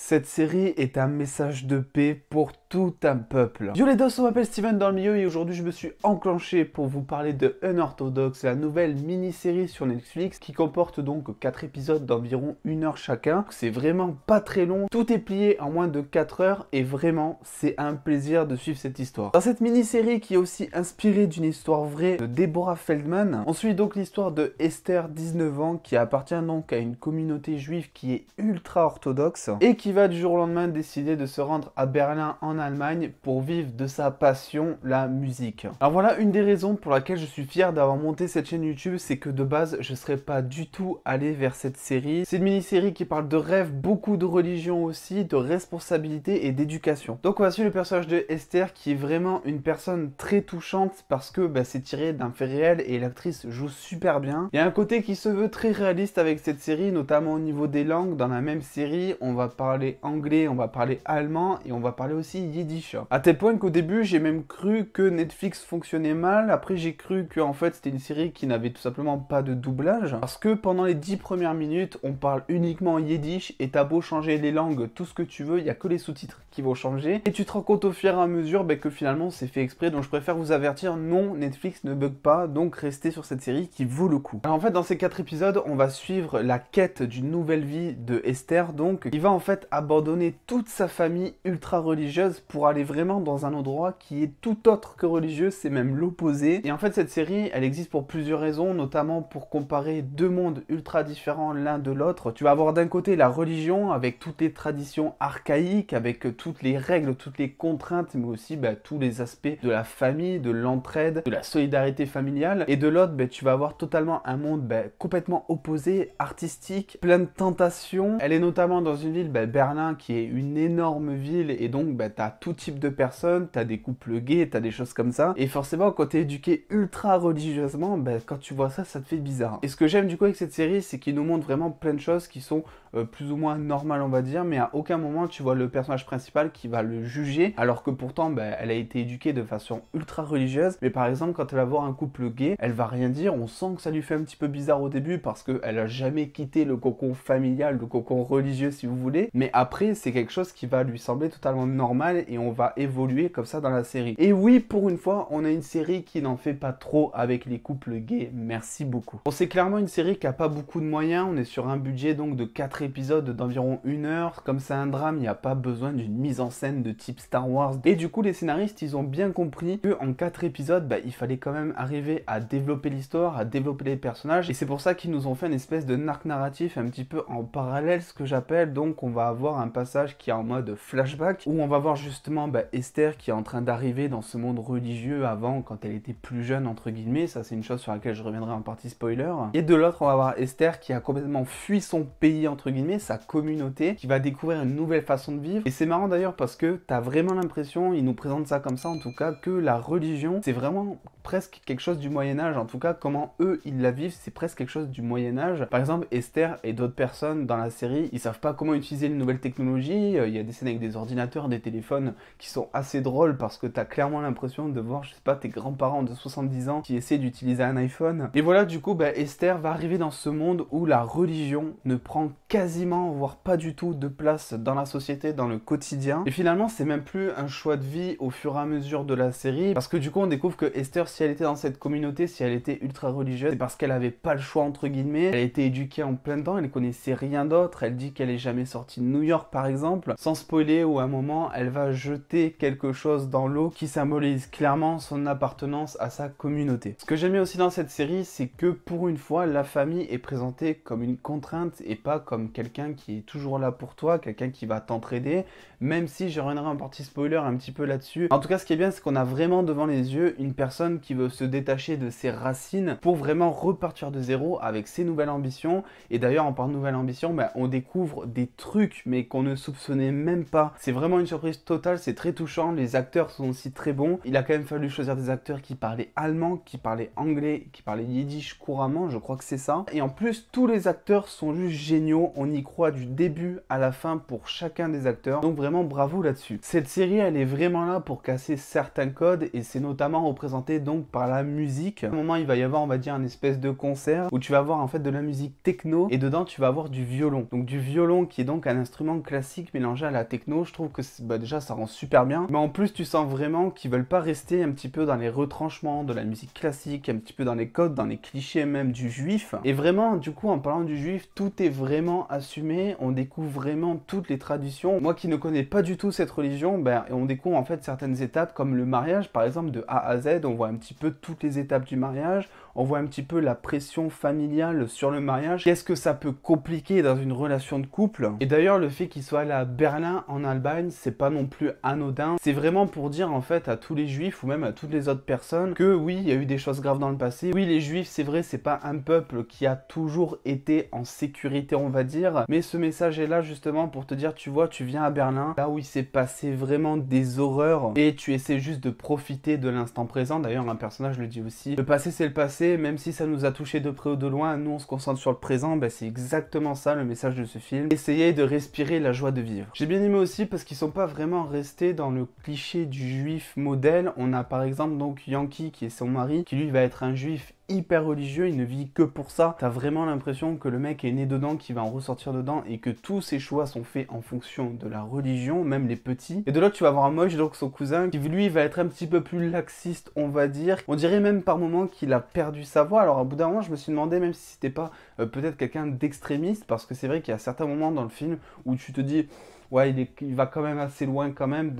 Cette série est un message de paix pour tout un peuple. Yo les dos, on m'appelle Steven dans le milieu et aujourd'hui je me suis enclenché pour vous parler de Unorthodox, la nouvelle mini-série sur Netflix qui comporte donc 4 épisodes d'environ 1 heure chacun. C'est vraiment pas très long, tout est plié en moins de 4 heures et vraiment c'est un plaisir de suivre cette histoire. Dans cette mini-série qui est aussi inspirée d'une histoire vraie de Deborah Feldman, on suit donc l'histoire de Esther, 19 ans, qui appartient donc à une communauté juive qui est ultra orthodoxe et qui va du jour au lendemain décider de se rendre à Berlin en Allemagne pour vivre de sa passion, la musique. Alors voilà une des raisons pour laquelle je suis fier d'avoir monté cette chaîne YouTube, c'est que de base je serais pas du tout allé vers cette série. C'est une mini-série qui parle de rêve, beaucoup de religion aussi, de responsabilité et d'éducation. Donc on va suivre le personnage de Esther qui est vraiment une personne très touchante parce que c'est tiré d'un fait réel et l'actrice joue super bien. Il y a un côté qui se veut très réaliste avec cette série, notamment au niveau des langues. Dans la même série, on va parler anglais, on va parler allemand et on va parler aussi yiddish. À tel point qu'au début, j'ai même cru que Netflix fonctionnait mal. Après, j'ai cru que en fait, c'était une série qui n'avait tout simplement pas de doublage. Parce que pendant les 10 premières minutes, on parle uniquement yiddish et t'as beau changer les langues, tout ce que tu veux, il n'y a que les sous-titres qui vont changer. Et tu te rends compte au fur et à mesure que finalement, c'est fait exprès. Donc, je préfère vous avertir, non, Netflix ne bug pas. Donc, restez sur cette série qui vaut le coup. Alors, en fait, dans ces 4 épisodes, on va suivre la quête d'une nouvelle vie de Esther. Donc, il va en fait abandonner toute sa famille ultra religieuse pour aller vraiment dans un endroit qui est tout autre que religieux, c'est même l'opposé. Et en fait, cette série, elle existe pour plusieurs raisons, notamment pour comparer deux mondes ultra différents l'un de l'autre. Tu vas avoir d'un côté la religion, avec toutes les traditions archaïques, avec toutes les règles, toutes les contraintes, mais aussi tous les aspects de la famille, de l'entraide, de la solidarité familiale. Et de l'autre, tu vas avoir totalement un monde complètement opposé, artistique, plein de tentations. Elle est notamment dans une ville, Berlin, qui est une énorme ville, et donc t'as tout type de personnes, t'as des couples gays, t'as des choses comme ça. Et forcément, quand t'es éduqué ultra religieusement, quand tu vois ça, ça te fait bizarre. Et ce que j'aime du coup avec cette série, c'est qu'il nous montre vraiment plein de choses qui sont plus ou moins normales, on va dire, mais à aucun moment tu vois le personnage principal qui va le juger, alors que pourtant, elle a été éduquée de façon ultra religieuse. Mais par exemple, quand elle va voir un couple gay, elle va rien dire. On sent que ça lui fait un petit peu bizarre au début parce qu'elle a jamais quitté le cocon familial, le cocon religieux si vous voulez. Mais après, c'est quelque chose qui va lui sembler totalement normal et on va évoluer comme ça dans la série. Et oui, pour une fois, on a une série qui n'en fait pas trop avec les couples gays. Merci beaucoup. Bon, c'est clairement une série qui a pas beaucoup de moyens. On est sur un budget donc de 4 épisodes d'environ 1 heure. Comme c'est un drame, il n'y a pas besoin d'une mise en scène de type Star Wars. Et du coup, les scénaristes, ils ont bien compris qu'en 4 épisodes, il fallait quand même arriver à développer l'histoire, à développer les personnages. Et c'est pour ça qu'ils nous ont fait une espèce de arc narratif un petit peu en parallèle, ce que j'appelle. Donc, on va avoir un passage qui est en mode flashback, où on va voir justement Esther qui est en train d'arriver dans ce monde religieux avant, quand elle était plus jeune, entre guillemets. Ça, c'est une chose sur laquelle je reviendrai en partie spoiler. Et de l'autre, on va voir Esther qui a complètement fui son pays, entre guillemets, sa communauté, qui va découvrir une nouvelle façon de vivre. Et c'est marrant d'ailleurs parce que t'as vraiment l'impression, ils nous présentent ça comme ça en tout cas, que la religion, c'est vraiment presque quelque chose du Moyen-Âge. En tout cas, comment eux, ils la vivent, c'est presque quelque chose du Moyen-Âge. Par exemple, Esther et d'autres personnes dans la série, ils savent pas comment utiliser les nouvelles technologies. Il y a des scènes avec des ordinateurs, des téléphones qui sont assez drôles parce que t'as clairement l'impression de voir, je sais pas, tes grands-parents de 70 ans qui essaient d'utiliser un iPhone. Et voilà, du coup, Esther va arriver dans ce monde où la religion ne prend quasiment, voire pas du tout de place dans la société, dans le quotidien. Et finalement, c'est même plus un choix de vie au fur et à mesure de la série, parce que du coup, on découvre que Esther, si elle était dans cette communauté, si elle était ultra religieuse, c'est parce qu'elle avait pas le choix, entre guillemets. Elle a été éduquée en plein temps, elle connaissait rien d'autre. Elle dit qu'elle est jamais sortie de New York, par exemple, sans spoiler, où à un moment, elle va jeter quelque chose dans l'eau qui symbolise clairement son appartenance à sa communauté. Ce que j'aime bien aussi dans cette série, c'est que pour une fois, la famille est présentée comme une contrainte et pas comme quelqu'un qui est toujours là pour toi, quelqu'un qui va t'entraider, même si je reviendrai en partie spoiler un petit peu là-dessus. En tout cas, ce qui est bien, c'est qu'on a vraiment devant les yeux une personne qui veut se détacher de ses racines pour vraiment repartir de zéro avec ses nouvelles ambitions. Et d'ailleurs, en parlant de nouvelles ambitions, on découvre des trucs, mais qu'on ne soupçonnait même pas. C'est vraiment une surprise totale, c'est très touchant, les acteurs sont aussi très bons. Il a quand même fallu choisir des acteurs qui parlaient allemand, qui parlaient anglais, qui parlaient yiddish couramment, je crois que c'est ça. Et en plus, tous les acteurs sont juste géniaux, on y croit du début à la fin pour chacun des acteurs. Donc vraiment bravo là-dessus. Cette série, elle est vraiment là pour casser certains codes et c'est notamment représenté donc donc par la musique. À un moment, il va y avoir, on va dire, une espèce de concert où tu vas avoir en fait de la musique techno et dedans tu vas avoir du violon. Donc du violon qui est donc un instrument classique mélangé à la techno. Je trouve que déjà ça rend super bien. Mais en plus, tu sens vraiment qu'ils veulent pas rester un petit peu dans les retranchements de la musique classique, un petit peu dans les codes, dans les clichés même du juif. Et vraiment, du coup, en parlant du juif, tout est vraiment assumé. On découvre vraiment toutes les traditions. Moi qui ne connais pas du tout cette religion, ben, on découvre en fait certaines étapes comme le mariage, par exemple, de A à Z. On voit un petit peu toutes les étapes du mariage. On voit un petit peu la pression familiale sur le mariage. Qu'est-ce que ça peut compliquer dans une relation de couple? Et d'ailleurs, le fait qu'il soit allé à Berlin, en Allemagne, c'est pas non plus anodin. C'est vraiment pour dire en fait à tous les juifs ou même à toutes les autres personnes que oui, il y a eu des choses graves dans le passé. Oui, les juifs, c'est vrai, c'est pas un peuple qui a toujours été en sécurité, on va dire. Mais ce message est là justement pour te dire, tu vois, tu viens à Berlin, là où il s'est passé vraiment des horreurs et tu essaies juste de profiter de l'instant présent. D'ailleurs, un personnage le dit aussi. Le passé, c'est le passé. Même si ça nous a touché de près ou de loin, nous on se concentre sur le présent, bah, c'est exactement ça le message de ce film. Essayez de respirer la joie de vivre. J'ai bien aimé aussi parce qu'ils sont pas vraiment restés dans le cliché du juif modèle. On a par exemple donc Yankee qui est son mari, qui lui va être un juif hyper religieux, il ne vit que pour ça. T'as vraiment l'impression que le mec est né dedans, qu'il va en ressortir dedans et que tous ses choix sont faits en fonction de la religion, même les petits. Et de l'autre, tu vas avoir Moïse, donc son cousin, qui lui va être un petit peu plus laxiste, on va dire. On dirait même par moments qu'il a perdu sa voix. Alors, au bout d'un moment, je me suis demandé même si c'était pas peut-être quelqu'un d'extrémiste, parce que c'est vrai qu'il y a certains moments dans le film où tu te dis... Ouais, il va quand même assez loin quand même,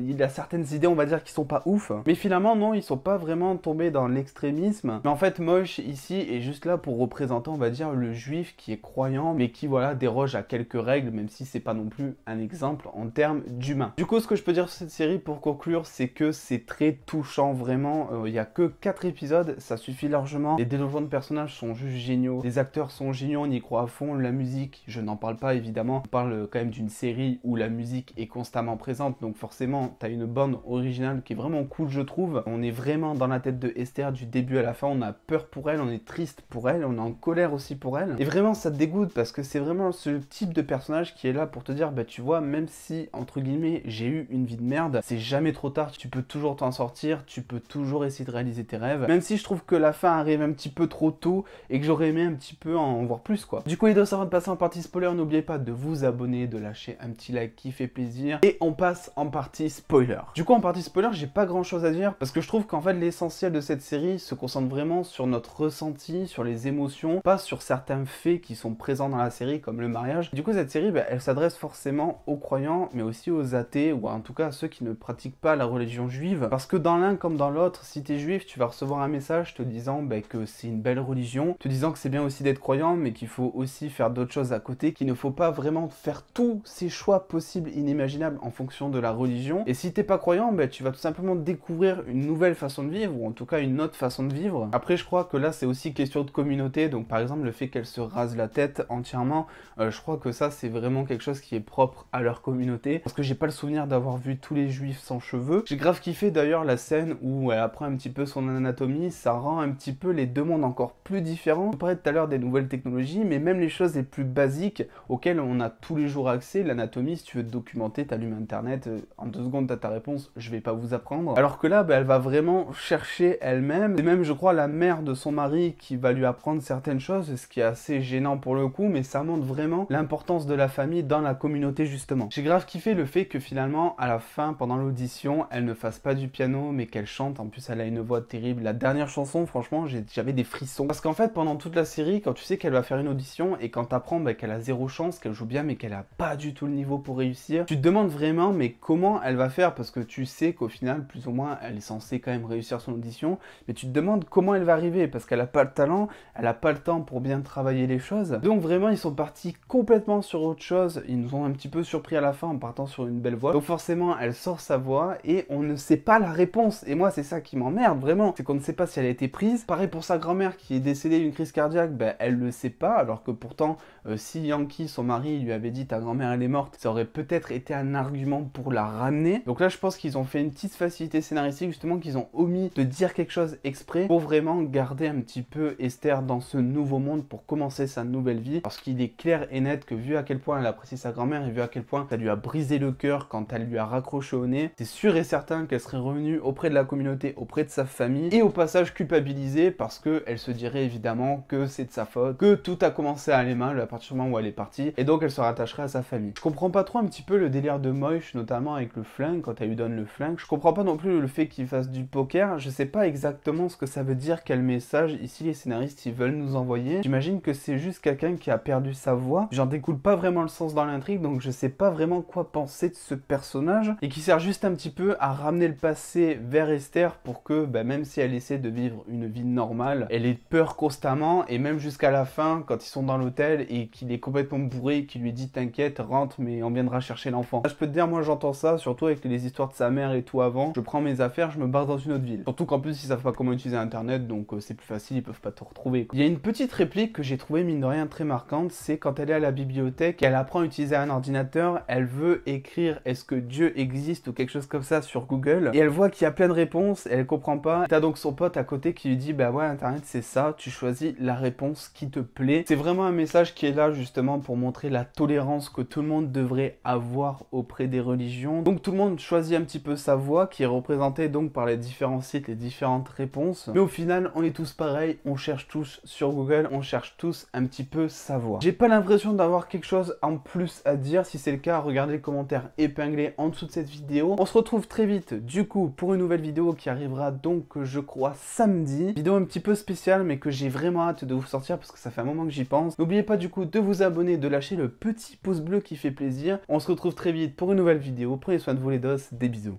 il a certaines idées, on va dire, qui sont pas ouf. Mais finalement, non, ils sont pas vraiment tombés dans l'extrémisme. Mais en fait, Moïse, ici, est juste là pour représenter, on va dire, le juif qui est croyant, mais qui, voilà, déroge à quelques règles, même si c'est pas non plus un exemple en termes d'humain. Du coup, ce que je peux dire sur cette série, pour conclure, c'est que c'est très touchant, vraiment. Il y a que 4 épisodes, ça suffit largement. Les développements de personnages sont juste géniaux. Les acteurs sont géniaux, on y croit à fond. La musique, je n'en parle pas, évidemment. On parle quand même d'une série où la musique est constamment présente, donc forcément t'as une bande originale qui est vraiment cool, je trouve. On est vraiment dans la tête de Esther du début à la fin, on a peur pour elle, on est triste pour elle, on est en colère aussi pour elle, et vraiment ça te dégoûte parce que c'est vraiment ce type de personnage qui est là pour te dire, bah tu vois, même si entre guillemets j'ai eu une vie de merde, c'est jamais trop tard, tu peux toujours t'en sortir, tu peux toujours essayer de réaliser tes rêves, même si je trouve que la fin arrive un petit peu trop tôt et que j'aurais aimé un petit peu en voir plus, quoi. Du coup les deux, avant de passer en partie spoiler, n'oubliez pas de vous abonner, de lâcher un petit like qui fait plaisir, et on passe en partie spoiler. Du coup en partie spoiler, j'ai pas grand chose à dire parce que je trouve qu'en fait l'essentiel de cette série se concentre vraiment sur notre ressenti, sur les émotions, pas sur certains faits qui sont présents dans la série comme le mariage. Du coup cette série, bah, elle s'adresse forcément aux croyants mais aussi aux athées, ou en tout cas à ceux qui ne pratiquent pas la religion juive, parce que dans l'un comme dans l'autre, si t'es juif, tu vas recevoir un message te disant bah, que c'est une belle religion, te disant que c'est bien aussi d'être croyant mais qu'il faut aussi faire d'autres choses à côté, qu'il ne faut pas vraiment faire tous ces choix possibles, inimaginables en fonction de la religion. Et si t'es pas croyant, bah, tu vas tout simplement découvrir une nouvelle façon de vivre, ou en tout cas une autre façon de vivre. Après je crois que là c'est aussi question de communauté, donc par exemple le fait qu'elle se rase la tête entièrement, je crois que ça c'est vraiment quelque chose qui est propre à leur communauté, parce que j'ai pas le souvenir d'avoir vu tous les juifs sans cheveux. J'ai grave kiffé d'ailleurs la scène où elle apprend un petit peu son anatomie, ça rend un petit peu les deux mondes encore plus différents. Je parlais tout à l'heure des nouvelles technologies, mais même les choses les plus basiques auxquelles on a tous les jours accès, l'anatomie, si tu veux te documenter, t'allumes internet, en 2 secondes t'as ta réponse, je vais pas vous apprendre. Alors que là, bah, elle va vraiment chercher elle-même, et même je crois la mère de son mari qui va lui apprendre certaines choses, ce qui est assez gênant pour le coup, mais ça montre vraiment l'importance de la famille dans la communauté justement. J'ai grave kiffé le fait que finalement, à la fin, pendant l'audition, elle ne fasse pas du piano, mais qu'elle chante. En plus, elle a une voix terrible. La dernière chanson, franchement, j'avais des frissons. Parce qu'en fait, pendant toute la série, quand tu sais qu'elle va faire une audition, et quand t'apprends bah, qu'elle a 0 chance, qu'elle joue bien, mais qu'elle a pas du tout le niveau pour réussir, tu te demandes vraiment, mais comment elle va faire? Parce que tu sais qu'au final, plus ou moins, elle est censée quand même réussir son audition, mais tu te demandes comment elle va arriver, parce qu'elle a pas le talent, elle a pas le temps pour bien travailler les choses. Donc vraiment, ils sont partis complètement sur autre chose. Ils nous ont un petit peu surpris à la fin en partant sur une belle voix. Donc forcément, elle sort sa voix et on ne sait pas la réponse. Et moi, c'est ça qui m'emmerde vraiment, c'est qu'on ne sait pas si elle a été prise. Pareil pour sa grand-mère qui est décédée d'une crise cardiaque, ben, elle le sait pas, alors que pourtant, si Yankee, son mari, lui avait dit ta grand-mère elle est morte, ça ça aurait peut-être été un argument pour la ramener. Donc là je pense qu'ils ont fait une petite facilité scénaristique, justement qu'ils ont omis de dire quelque chose exprès pour vraiment garder un petit peu Esther dans ce nouveau monde pour commencer sa nouvelle vie, parce qu'il est clair et net que vu à quel point elle apprécie sa grand-mère et vu à quel point ça lui a brisé le cœur quand elle lui a raccroché au nez, c'est sûr et certain qu'elle serait revenue auprès de la communauté, auprès de sa famille, et au passage culpabilisée parce qu'elle se dirait évidemment que c'est de sa faute, que tout a commencé à aller mal à partir du moment où elle est partie, et donc elle se rattacherait à sa famille. Je comprends pas trop un petit peu le délire de Moïse, notamment avec le flingue, quand elle lui donne le flingue. Je comprends pas non plus le fait qu'il fasse du poker, je sais pas exactement ce que ça veut dire, quel message ici les scénaristes ils veulent nous envoyer. J'imagine que c'est juste quelqu'un qui a perdu sa voix, j'en découle pas vraiment le sens dans l'intrigue, donc je sais pas vraiment quoi penser de ce personnage, et qui sert juste un petit peu à ramener le passé vers Esther pour que, même si elle essaie de vivre une vie normale, elle ait peur constamment, et même jusqu'à la fin, quand ils sont dans l'hôtel et qu'il est complètement bourré, qu'il lui dit t'inquiète, rentre, mais on viendra chercher l'enfant. Là, je peux te dire, moi j'entends ça, surtout avec les histoires de sa mère et tout avant, je prends mes affaires, je me barre dans une autre ville. Surtout qu'en plus ils savent pas comment utiliser internet, donc c'est plus facile, ils peuvent pas te retrouver. Il y a une petite réplique que j'ai trouvé mine de rien très marquante, c'est quand elle est à la bibliothèque, elle apprend à utiliser un ordinateur, elle veut écrire est-ce que Dieu existe ou quelque chose comme ça sur Google, et elle voit qu'il y a plein de réponses, et elle comprend pas. T'as donc son pote à côté qui lui dit bah ouais, internet c'est ça, tu choisis la réponse qui te plaît. C'est vraiment un message qui est là justement pour montrer la tolérance que tout le monde devrait avoir auprès des religions. Donc tout le monde choisit un petit peu sa voix, qui est représentée donc par les différents sites, les différentes réponses, mais au final on est tous pareils, on cherche tous sur Google, on cherche tous un petit peu sa voix. J'ai pas l'impression d'avoir quelque chose en plus à dire. Si c'est le cas, regardez les commentaires épinglés en dessous de cette vidéo. On se retrouve très vite du coup pour une nouvelle vidéo qui arrivera donc je crois samedi. Vidéo un petit peu spéciale mais que j'ai vraiment hâte de vous sortir parce que ça fait un moment que j'y pense. N'oubliez pas du coup de vous abonner, de lâcher le petit pouce bleu qui fait plaisir. On se retrouve très vite pour une nouvelle vidéo. Prenez soin de vous les dos, des bisous.